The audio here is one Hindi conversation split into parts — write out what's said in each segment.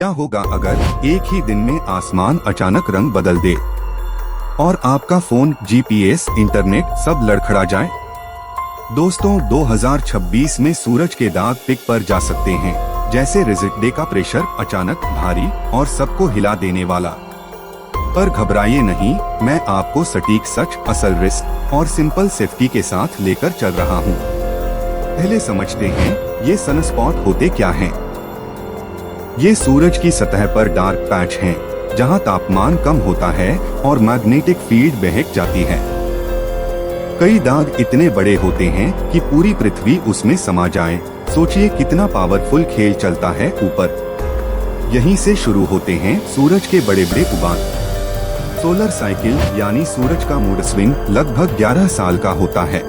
क्या होगा अगर एक ही दिन में आसमान अचानक रंग बदल दे और आपका फोन, जीपीएस, इंटरनेट सब लड़खड़ा जाए? दोस्तों, 2026 में सूरज के दाग पिक पर जा सकते हैं, जैसे रिजिट डे का प्रेशर, अचानक, भारी और सबको हिला देने वाला। पर घबराइए नहीं, मैं आपको सटीक सच, असल रिस्क और सिंपल सेफ्टी के साथ लेकर चल रहा हूँ। पहले समझते हैं ये सनस्पॉट होते क्या हैं। ये सूरज की सतह पर डार्क पैच हैं, जहां तापमान कम होता है और मैग्नेटिक फील्ड बहक जाती है। कई दाग इतने बड़े होते हैं कि पूरी पृथ्वी उसमें समा जाए। सोचिए कितना पावरफुल खेल चलता है ऊपर। यहीं से शुरू होते हैं सूरज के बड़े बड़े उबाल। सोलर साइकिल यानी सूरज का मूड स्विंग लगभग 11 साल का होता है।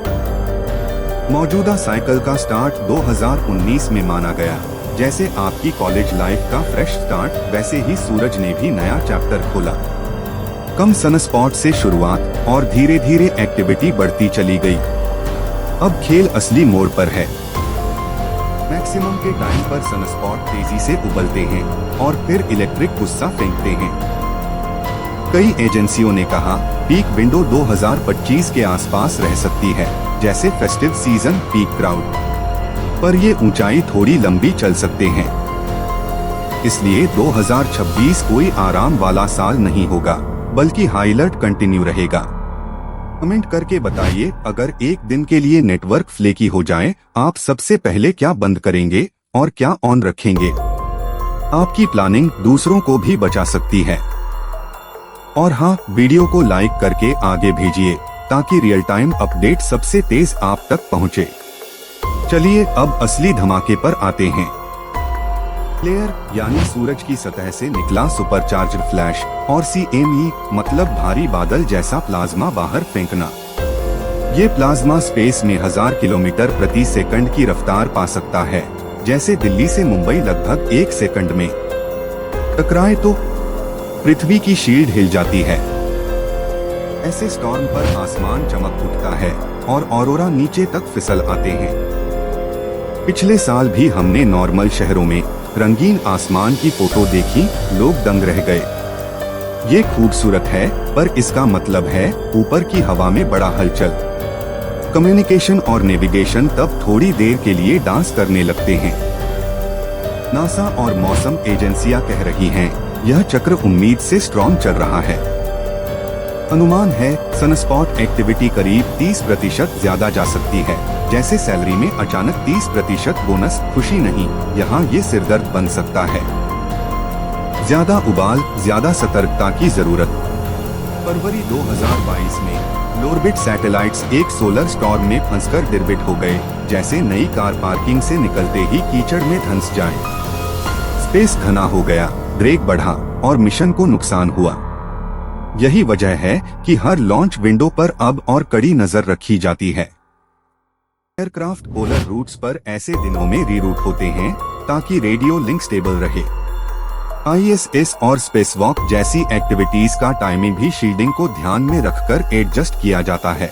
मौजूदा साइकिल का स्टार्ट 2019 में माना गया। जैसे आपकी कॉलेज लाइफ का फ्रेश स्टार्ट, वैसे ही सूरज ने भी नया चैप्टर खोला। कम सनस्पॉट से शुरुआत और धीरे धीरे एक्टिविटी बढ़ती चली गई। अब खेल असली मोड़ पर है। मैक्सिमम के टाइम पर सनस्पॉट तेजी से उबलते हैं और फिर इलेक्ट्रिक गुस्सा फेंकते हैं। कई एजेंसियों ने कहा पीक विंडो 2025 के आसपास रह सकती है, जैसे फेस्टिव सीजन, पीक क्राउड। पर ये ऊंचाई थोड़ी लंबी चल सकते हैं। इसलिए 2026 कोई आराम वाला साल नहीं होगा, बल्कि हाई अलर्ट कंटिन्यू रहेगा। कमेंट करके बताइए, अगर एक दिन के लिए नेटवर्क फ्लेकी हो जाए, आप सबसे पहले क्या बंद करेंगे और क्या ऑन रखेंगे? आपकी प्लानिंग दूसरों को भी बचा सकती है। और हाँ, वीडियो को लाइक करके आगे भेजिए ताकि रियल टाइम अपडेट सबसे तेज आप तक पहुँचे। चलिए अब असली धमाके पर आते हैं। फ्लेयर यानी सूरज की सतह से निकला सुपरचार्ज्ड फ्लैश और CME मतलब भारी बादल जैसा प्लाज्मा बाहर फेंकना। ये प्लाज्मा स्पेस में 1000 किलोमीटर प्रति सेकंड की रफ्तार पा सकता है, जैसे दिल्ली से मुंबई लगभग 1 सेकंड में। टकराए तो पृथ्वी की शील्ड हिल जाती है। ऐसे स्टॉर्म पर आसमान चमक उठता है और ऑरोरा नीचे तक फिसल आते हैं। पिछले साल भी हमने नॉर्मल शहरों में रंगीन आसमान की फोटो देखी, लोग दंग रह गए। ये खूबसूरत है, पर इसका मतलब है ऊपर की हवा में बड़ा हलचल। कम्युनिकेशन और नेविगेशन तब थोड़ी देर के लिए डांस करने लगते हैं। नासा और मौसम एजेंसियां कह रही हैं, यह चक्र उम्मीद से स्ट्रॉन्ग चल रहा है। अनुमान है सनस्पॉट एक्टिविटी करीब 30% ज्यादा जा सकती है। जैसे सैलरी में अचानक 30% बोनस, खुशी नहीं, यहाँ ये सिरदर्द बन सकता है। ज्यादा उबाल, ज्यादा सतर्कता की जरूरत। फरवरी 2022 में लोरबिट सैटेलाइट्स एक सोलर स्टॉर्म में फंसकर डिरबिट हो गए, जैसे नई कार पार्किंग से निकलते ही कीचड़ में धंस जाए। स्पेस घना हो गया, ड्रैग बढ़ा और मिशन को नुकसान हुआ। यही वजह है कि हर लॉन्च विंडो पर अब और कड़ी नजर रखी जाती है। एयरक्राफ्ट पोलर रूट्स पर ऐसे दिनों में रीरूट होते हैं ताकि रेडियो लिंक स्टेबल रहे। ISS और स्पेसवॉक जैसी एक्टिविटीज का टाइमिंग भी शील्डिंग को ध्यान में रखकर एडजस्ट किया जाता है।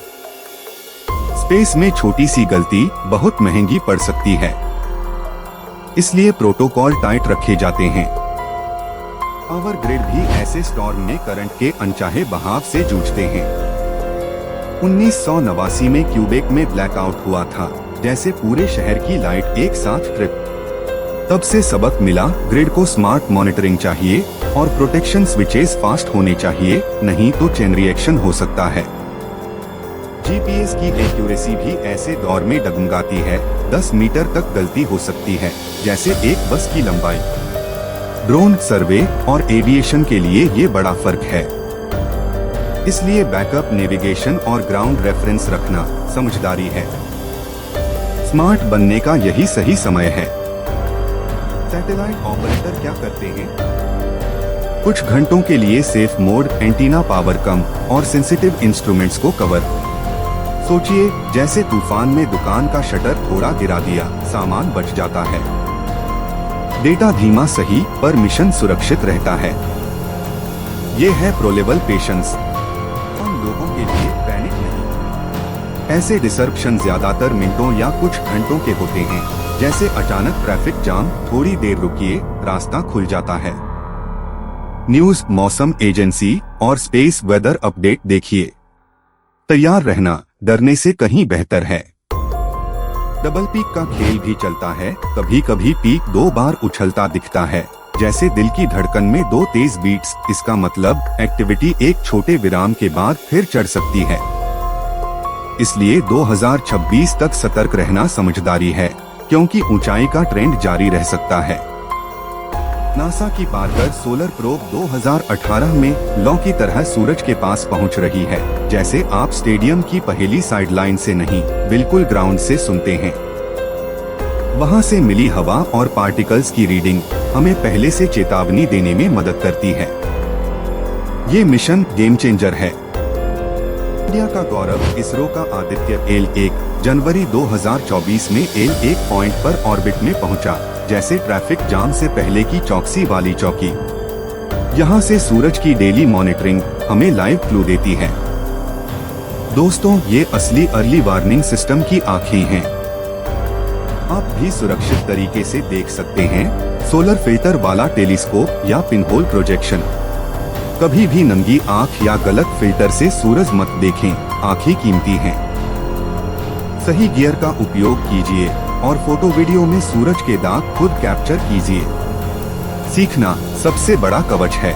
स्पेस में छोटी सी गलती बहुत महंगी पड़ सकती है, इसलिए प्रोटोकॉल टाइट रखे जाते हैं। पावर ग्रिड भी ऐसे स्टॉर्म में करंट के अनचाहे बहाव से जूझते हैं। 1989 में क्यूबेक में ब्लैकआउट हुआ था, जैसे पूरे शहर की लाइट एक साथ ट्रिप। तब से सबक मिला, ग्रिड को स्मार्ट मॉनिटरिंग चाहिए और प्रोटेक्शन स्विचेस फास्ट होने चाहिए, नहीं तो चेन रिएक्शन हो सकता है। जीपीएस की एक्यूरेसी भी ऐसे दौर में डगमगाती है, 10 मीटर तक गलती हो सकती है, जैसे एक बस की लंबाई। ड्रोन, सर्वे और एविएशन के लिए ये बड़ा फर्क है। इसलिए बैकअप नेविगेशन और ग्राउंड रेफरेंस रखना समझदारी है। स्मार्ट बनने का यही सही समय है। सैटेलाइट ऑपरेटर क्या करते हैं? कुछ घंटों के लिए सेफ मोड, एंटीना पावर कम और सेंसिटिव इंस्ट्रूमेंट्स को कवर। सोचिए जैसे तूफान में दुकान का शटर थोड़ा गिरा दिया, सामान बच जाता है। डेटा धीमा सही, पर मिशन सुरक्षित रहता है। ये है प्रो लेवल पेशेंस। हम लोगों के लिए पैनिक नहीं। ऐसे डिसरप्शन ज्यादातर मिनटों या कुछ घंटों के होते हैं। जैसे अचानक ट्रैफिक जाम, थोड़ी देर रुकिए, रास्ता खुल जाता है। न्यूज, मौसम एजेंसी और स्पेस वेदर अपडेट देखिए। तैयार रहना डरने से कहीं बेहतर है। डबल पीक का खेल भी चलता है, कभी कभी पीक 2 बार उछलता दिखता है, जैसे दिल की धड़कन में 2 तेज बीट्स। इसका मतलब एक्टिविटी एक छोटे विराम के बाद फिर चढ़ सकती है। इसलिए 2026 तक सतर्क रहना समझदारी है, क्योंकि ऊंचाई का ट्रेंड जारी रह सकता है। नासा की पार्कर सोलर प्रोब 2018 में लौ की तरह सूरज के पास पहुंच रही है, जैसे आप स्टेडियम की पहली साइडलाइन से नहीं, बिल्कुल ग्राउंड से सुनते हैं। वहां से मिली हवा और पार्टिकल्स की रीडिंग हमें पहले से चेतावनी देने में मदद करती है। ये मिशन गेम चेंजर है। इंडिया का गौरव इसरो का आदित्य L1 जनवरी 2024 में L1 पॉइंट पर ऑर्बिट में पहुंचा, जैसे ट्रैफिक जाम से पहले की चौकसी वाली चौकी। यहाँ से सूरज की डेली मॉनिटरिंग हमें लाइव क्लू देती है। दोस्तों, ये असली अर्ली वार्निंग सिस्टम की आँखें हैं। आप भी सुरक्षित तरीके से देख सकते हैं। सोलर फिल्टर वाला टेलीस्कोप या पिनहोल प्रोजेक्शन। कभी भी नंगी आँख या गलत फिल्टर से सूरज मत देखें, आँखें कीमती हैं। सही गियर का उपयोग कीजिए और फोटो वीडियो में सूरज के दाग खुद कैप्चर कीजिए। सीखना सबसे बड़ा कवच है।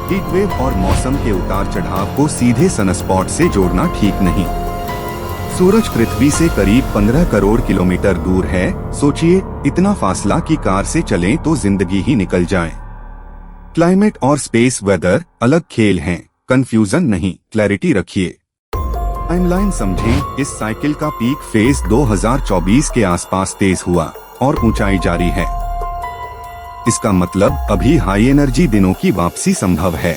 हीटवेव और मौसम के उतार चढ़ाव को सीधे सनस्पॉट से जोड़ना ठीक नहीं। सूरज पृथ्वी से करीब 15 करोड़ किलोमीटर दूर है। सोचिए, इतना फासला कि कार से चलें तो जिंदगी ही निकल जाए। क्लाइमेट और स्पेस वेदर अलग खेल हैं, कंफ्यूजन नहीं, क्लैरिटी रखिए। टाइमलाइन समझें। इस साइकिल का पीक फेज 2024 के आसपास तेज हुआ और ऊंचाई जारी है। इसका मतलब अभी हाई एनर्जी दिनों की वापसी संभव है।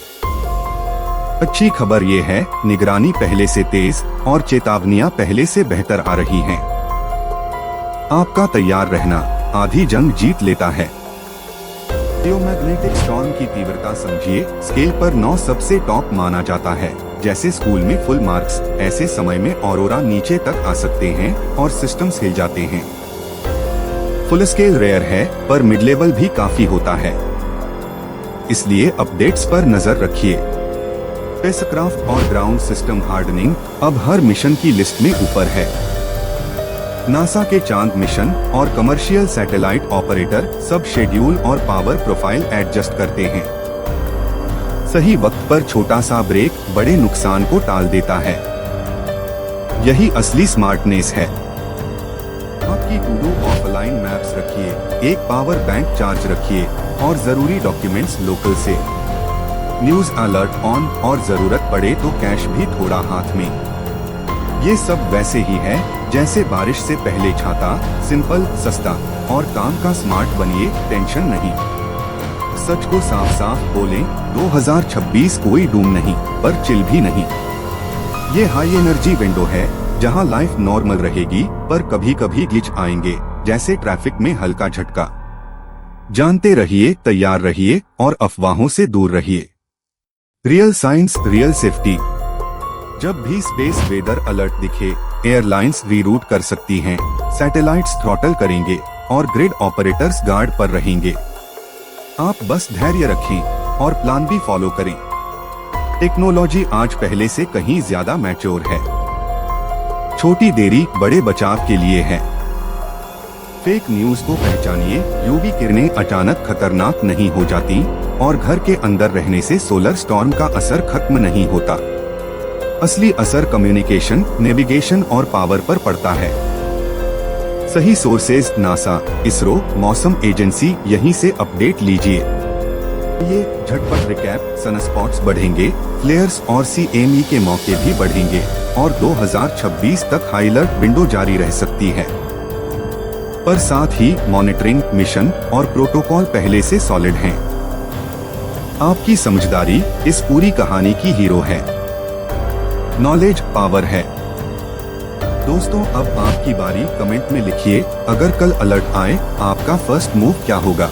अच्छी खबर ये है, निगरानी पहले से तेज और चेतावनियां पहले से बेहतर आ रही हैं। आपका तैयार रहना आधी जंग जीत लेता है। जियोमैग्नेटिक स्टॉर्म की तीव्रता समझिए। स्केल पर 9 सबसे टॉप माना जाता है। जैसे स्कूल में फुल मार्क्स, ऐसे समय में ऑरोरा नीचे तक आ सकते हैं और सिस्टम्स हिल जाते हैं। फुल स्केल रेयर है, पर मिड लेवल भी काफी होता है। इसलिए अपडेट्स पर नजर रखिए। स्पेसक्राफ्ट और ग्राउंड सिस्टम हार्डनिंग अब हर मिशन की लिस्ट में ऊपर है। नासा के चांद मिशन और कमर्शियल सैटेलाइट ऑपरेटर सब शेड्यूल और पावर प्रोफाइल एडजस्ट करते हैं। सही वक्त पर छोटा सा ब्रेक बड़े नुकसान को टाल देता है। यही असली स्मार्टनेस है। आपकी टू डू ऑफलाइन मैप्स रखिए, एक पावर बैंक चार्ज रखिए और जरूरी डॉक्यूमेंट्स लोकल से। न्यूज अलर्ट ऑन और जरूरत पड़े तो कैश भी थोड़ा हाथ में। ये सब वैसे ही है जैसे बारिश से पहले छाता। सिंपल, सस्ता और काम का स्मार्ट बनिए, टेंशन नहीं। सच को साफ साफ बोलें, 2026 कोई डूम नहीं, पर चिल भी नहीं। ये हाई एनर्जी विंडो है जहां लाइफ नॉर्मल रहेगी, पर कभी कभी ग्लिच आएंगे, जैसे ट्रैफिक में हल्का झटका। जानते रहिए, तैयार रहिए और अफवाहों से दूर रहिए। Real science, real safety. जब भी स्पेस वेदर अलर्ट दिखे, एयरलाइंस रीरूट कर सकती हैं, सैटेलाइट्स थ्रॉटल करेंगे और ग्रिड ऑपरेटर्स गार्ड पर रहेंगे। आप बस धैर्य रखें और प्लान भी फॉलो करें। टेक्नोलॉजी आज पहले से कहीं ज्यादा मैच्योर है। छोटी देरी बड़े बचाव के लिए है। फेक न्यूज को पहचानिए। यूवी किरणें अचानक खतरनाक नहीं हो जाती और घर के अंदर रहने से सोलर स्टॉर्म का असर खत्म नहीं होता। असली असर कम्युनिकेशन, नेविगेशन और पावर पर पड़ता है। सही सोर्सेज नासा, इसरो, मौसम एजेंसी, यहीं से अपडेट लीजिए। ये झटपट रिकैप, सनस्पॉट्स बढ़ेंगे, फ्लेयर्स और CME के मौके भी बढ़ेंगे और 2026 तक हाई अलर्ट विंडो जारी रह सकती है। पर साथ ही मॉनिटरिंग, मिशन और प्रोटोकॉल पहले से सॉलिड हैं। आपकी समझदारी इस पूरी कहानी की हीरो है। नॉलेज पावर है। दोस्तों, अब आपकी बारी। कमेंट में लिखिए, अगर कल अलर्ट आए, आपका फर्स्ट मूव क्या होगा।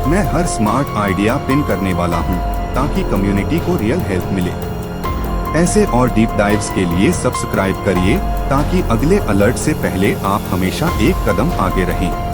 मैं हर स्मार्ट आइडिया पिन करने वाला हूं, ताकि कम्युनिटी को रियल हेल्प मिले। ऐसे और डीप डाइव्स के लिए सब्सक्राइब करिए ताकि अगले अलर्ट से पहले आप हमेशा एक कदम आगे रहें।